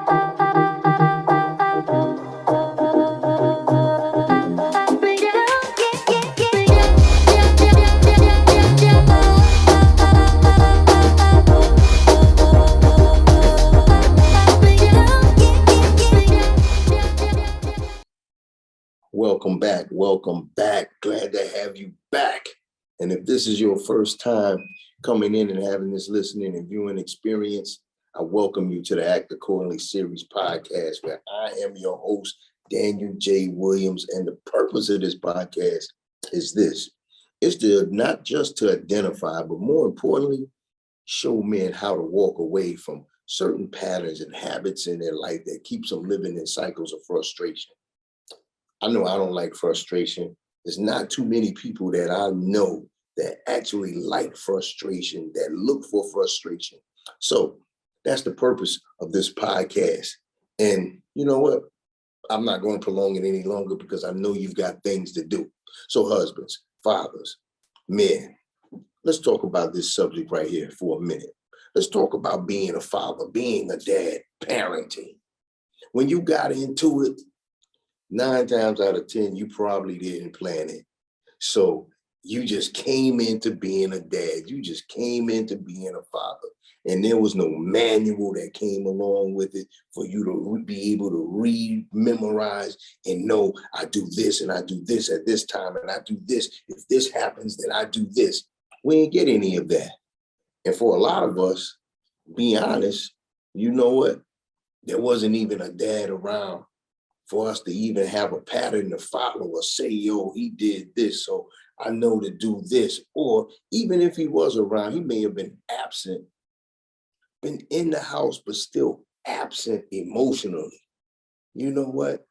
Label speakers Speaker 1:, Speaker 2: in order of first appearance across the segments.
Speaker 1: Welcome back. Welcome back. Glad to have you back. And if this is your first time coming in and having this listening and viewing experience, I welcome you to the Act Accordingly series podcast, where I am your host, Daniel J. Williams. And the purpose of this podcast is this. It's to not just to identify, but more importantly, show men how to walk away from certain patterns and habits in their life that keeps them living in cycles of frustration. I know I don't like frustration. There's not too many people that I know that actually like frustration, that look for frustration. So that's the purpose of this podcast. And you know what? I'm not going to prolong it any longer because I know you've got things to do. So husbands, fathers, men, let's talk about this subject right here for a minute. Let's talk about being a father, being a dad, parenting. When you got into it, 9 times out of 10, you probably didn't plan it. So you just came into being a dad. You just came into being a father. And there was no manual that came along with it for you to be able to read, memorize, and know I do this and I do this at this time and I do this. If this happens, then I do this. We didn't get any of that. And for a lot of us, be honest, you know what? There wasn't even a dad around for us to even have a pattern to follow or say, yo, he did this, so I know to do this. Or even if he was around, he may have been absent, been in the house, but still absent emotionally. You know what?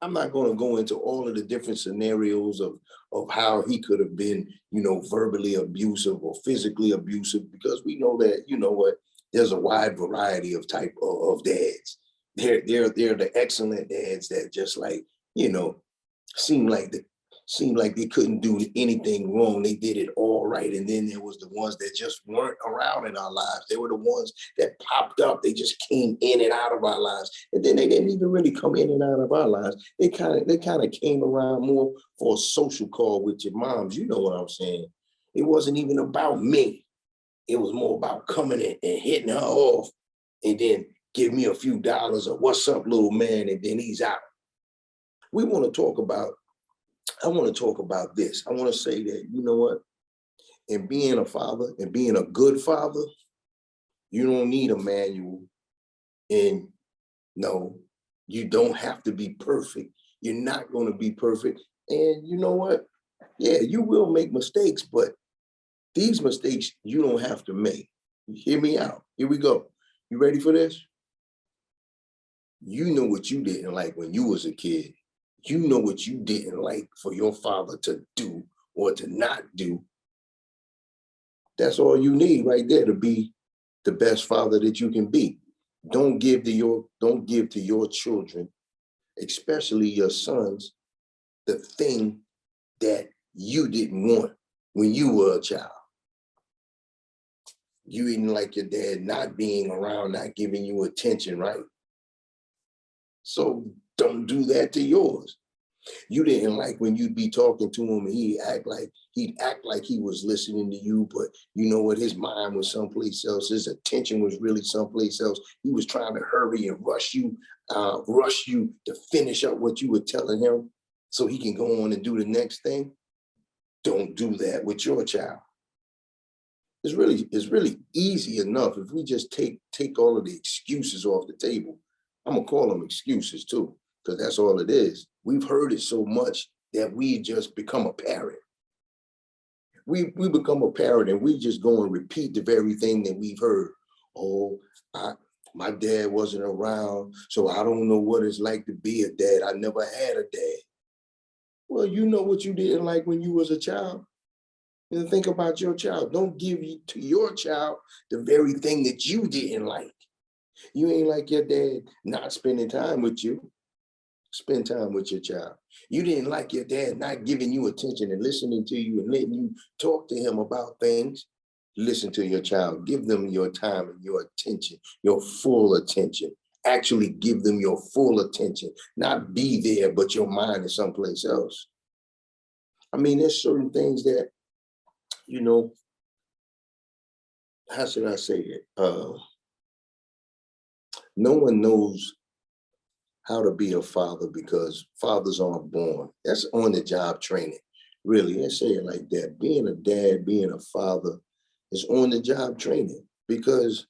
Speaker 1: I'm not going to go into all of the different scenarios of how he could have been, verbally abusive or physically abusive, because we know that, you know what, there's a wide variety of type of dads. They're the excellent dads that just seem like they couldn't do anything wrong. They did it all right. And then there was the ones that just weren't around in our lives. They were the ones that popped up. They just came in and out of our lives. And then they didn't even really come in and out of our lives. They kind of came around more for a social call with your moms. You know what I'm saying? It wasn't even about me. It was more about coming in and hitting her off and then give me a few dollars or what's up, little man, and then he's out. I want to talk about this. I want to say that, you know what? In being a father and being a good father, you don't need a manual. And no, you don't have to be perfect. You're not going to be perfect. And you know what? Yeah, you will make mistakes, but these mistakes you don't have to make. Hear me out. Here we go. You ready for this? You know what you didn't like when you was a kid. You know what you didn't like for your father to do or to not do. That's all you need right there to be the best father that you can be. Don't give to your children, especially your sons, the thing that you didn't want when you were a child. You didn't like your dad not being around, not giving you attention, right? So don't do that to yours. You didn't like when you'd be talking to him and he'd act like he was listening to you, but you know what? His mind was someplace else. His attention was really someplace else. He was trying to hurry and rush you to finish up what you were telling him so he can go on and do the next thing. Don't do that with your child. It's really easy enough if we just take all of the excuses off the table. I'm gonna call them excuses too, because that's all it is. We've heard it so much that we just become a parent. We become a parent and we just go and repeat the very thing that we've heard. Oh, my dad wasn't around, so I don't know what it's like to be a dad. I never had a dad. Well, you know what you didn't like when you was a child. And think about your child. Don't give to your child the very thing that you didn't like. You ain't like your dad not spending time with you. Spend time with your child. You didn't like your dad not giving you attention and listening to you and letting you talk to him about things. Listen to your child. Give them your time and your attention, your full attention. actually give them your full attention, not be there, but your mind is someplace else. I mean, there's certain things that, you know, how should I say it? No one knows how to be a father because fathers aren't born. That's on the job training. Really, I say it like that. Being a dad, being a father is on the job training because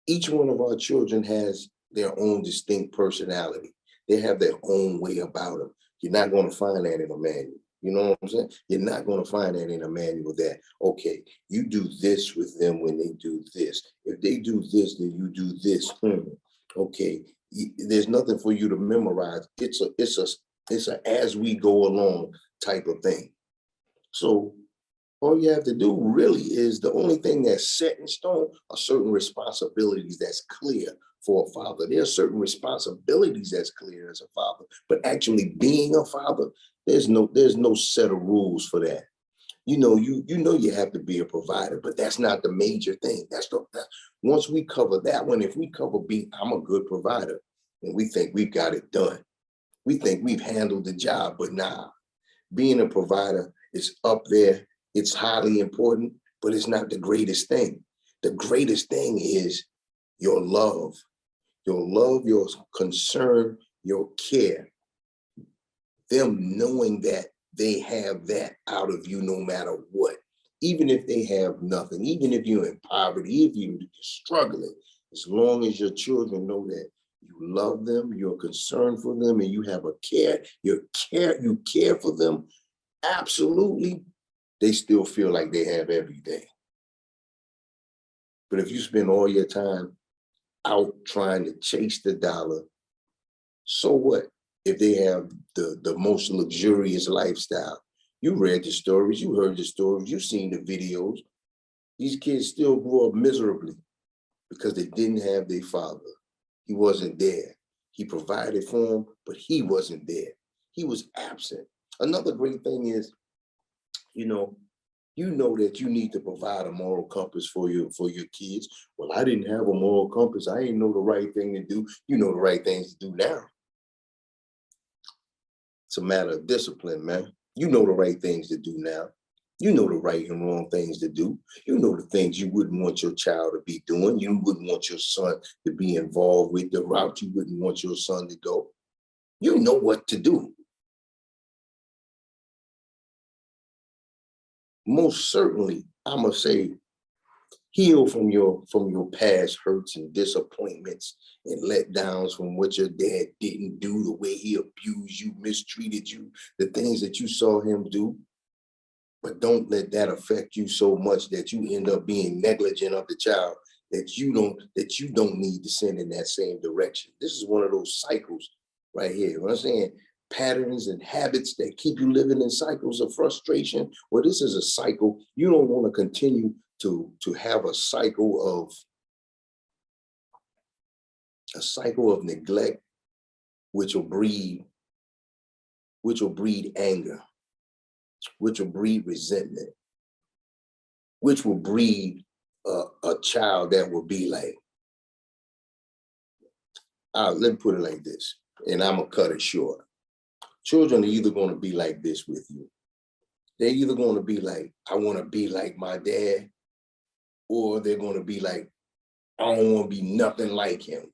Speaker 1: each one of our children has their own distinct personality. They have their own way about them. You're not going to find that in a manual. You know what I'm saying? You're not going to find that in a manual that, okay, you do this with them when they do this. If they do this, then you do this. Okay, there's nothing for you to memorize. It's a as we go along type of thing. So all you have to do really is the only thing that's set in stone are certain responsibilities that's clear for a father. There are certain responsibilities that's clear as a father, but actually being a father, there's no set of rules for that. You have to be a provider, but that's not the major thing. Once we cover that one, if we cover being I'm a good provider, and we think we've got it done. We think we've handled the job, but nah, being a provider is up there. It's highly important, but it's not the greatest thing. The greatest thing is your love, your concern, your care, them knowing that they have that out of you no matter what. Even if they have nothing, even if you're in poverty, if you're struggling, as long as your children know that you love them, you're concerned for them, and you have a you care for them, absolutely, they still feel like they have everything. But if you spend all your time out trying to chase the dollar, so what if they have the most luxurious lifestyle? You read the stories, you heard the stories, you've seen the videos. These kids still grew up miserably because they didn't have their father. He wasn't there. He provided for them, but he wasn't there. He was absent. Another great thing is, you know, that you need to provide a moral compass for your kids. Well, I didn't have a moral compass. I didn't know the right thing to do. You know the right things to do now. It's a matter of discipline, man. You know the right things to do now. You know the right and wrong things to do. You know the things you wouldn't want your child to be doing. You wouldn't want your son to be involved with, the route you wouldn't want your son to go. You know what to do. Most certainly, I'm gonna say, heal from your past hurts and disappointments and letdowns from what your dad didn't do, the way he abused you, mistreated you, the things that you saw him do. But don't let that affect you so much that you end up being negligent of the child that you don't need to send in that same direction. This is one of those cycles right here. What I'm saying, patterns and habits that keep you living in cycles of frustration. Well, this is a cycle. You don't want to continue to have a cycle of neglect, which will breed anger, which will breed resentment, which will breed a child that will be like, let me put it like this, and I'm gonna cut it short. Children are either going to be like this with you. They're either going to be like, I want to be like my dad, or they're going to be like, I don't want to be nothing like him.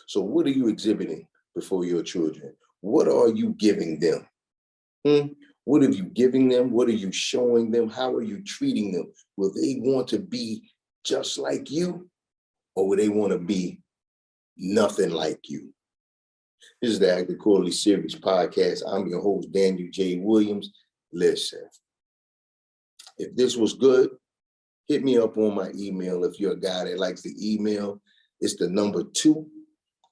Speaker 1: So what are you exhibiting before your children? What are you giving them? What are you giving them? What are you showing them? How are you treating them? Will they want to be just like you, or will they want to be nothing like you? This is the Active Quarterly Series podcast. I'm your host, Daniel J. Williams. Listen, if this was good, hit me up on my email. If you're a guy that likes to email, it's the number 2,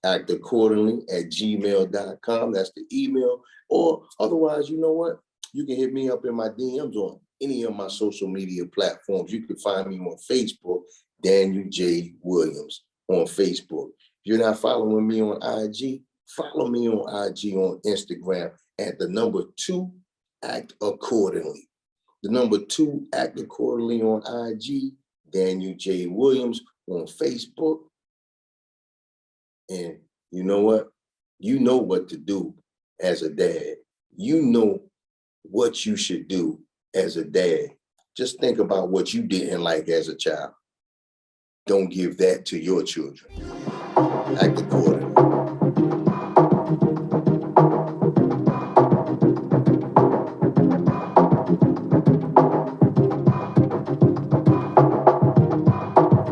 Speaker 1: actaccordingly@gmail.com. That's the email. Or otherwise, you know what? You can hit me up in my DMs on any of my social media platforms. You can find me on Facebook, Daniel J. Williams on Facebook. If you're not following me on IG, follow me on IG, on Instagram at the number 2, Act Accordingly. The number 2, Act Accordingly on IG, Daniel J. Williams on Facebook. And you know what? You know what to do as a dad. You know what you should do as a dad. Just think about what you didn't like as a child. Don't give that to your children. Act accordingly.